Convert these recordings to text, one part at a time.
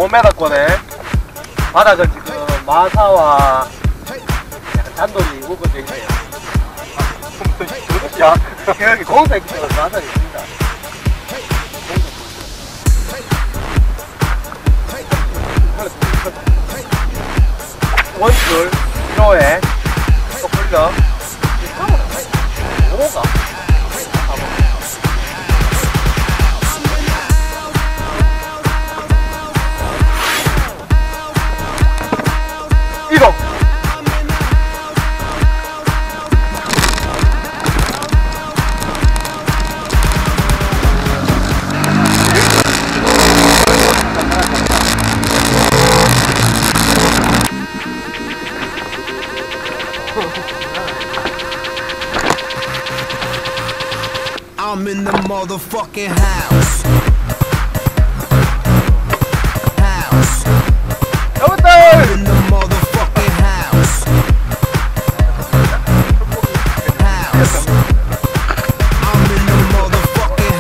15m권에 바닥은 지금 마사와 약간 단돌이 우거져 있네요. 야, 여기 공사에 마사가 있습니다. 원줄 1호에 또 걸려. 뭐가? 이거. I'm in the motherfucking house. I'm in the motherfucking house. I'm in the motherfucking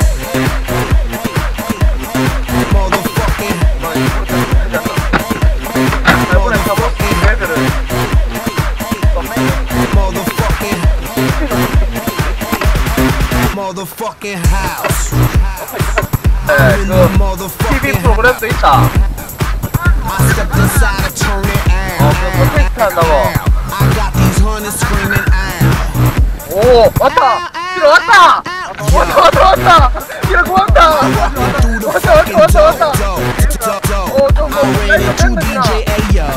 motherfucking house. I'm in the motherfucking TV 프로그램도 있다. I stepped inside and turned it on. I got these hunters screaming out. 오, 왔다! 이리 왔다! 왔다! 이리 고맙다! 왔다! 오, 좀 뭐, I ran into DJ Ayo.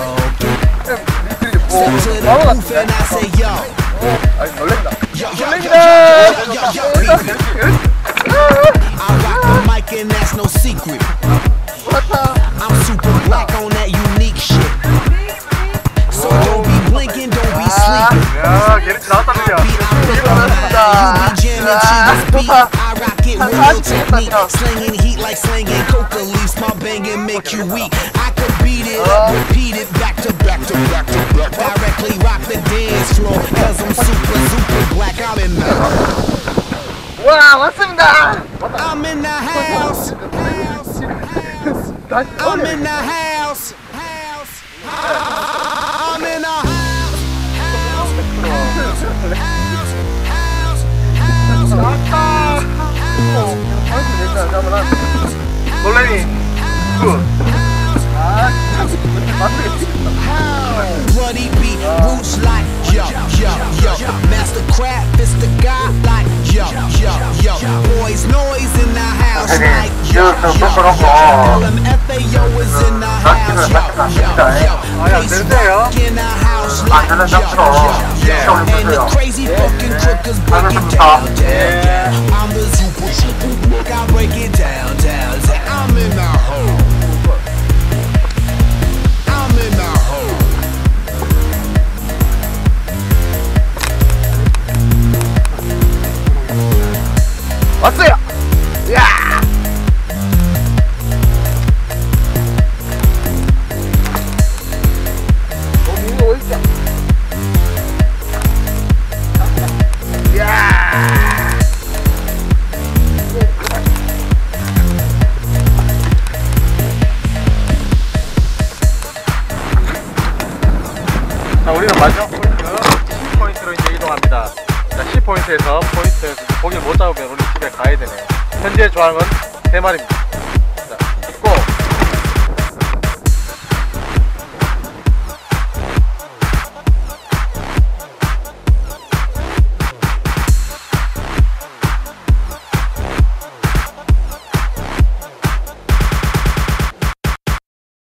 Step to the booth and I say yo. 아니, 놀랬다. I rock the mic and that's no secret. I'm super black on that unique shit. So don't be blinking, don't be sleeping. 야, 게리치 나왔다, 그냥. You be jamming to this beat. I rock it with no technique. Slinging heat like slinging coca leaves. My banging make you weak. I could beat it up, repeat it back to back to back to back. Directly rock the dance floor. Cause I'm super black. I'm in the 와, 왔습니다! I'm in the house. I'm in the house. I'm in the 놀래니 굿. Bloody beat, roots like yo, Master craft is the guy like yo. Boys noise in the house like yo. LMFAO is in the house Pace rock in the house like yo. And the crazy fucking crookers break it down. I'm the super, I break it down. I'm in the hole. I'm in the hole. 왔어요! 야! 이거 어딨어? 야! 자, 우리는 마지막 포인트로 이제 이동합니다. 자, C포인트에서 포인트에서 고기를 못 잡으면 우리 집에 가야 되네요. 현재 조항은 3마리입니다.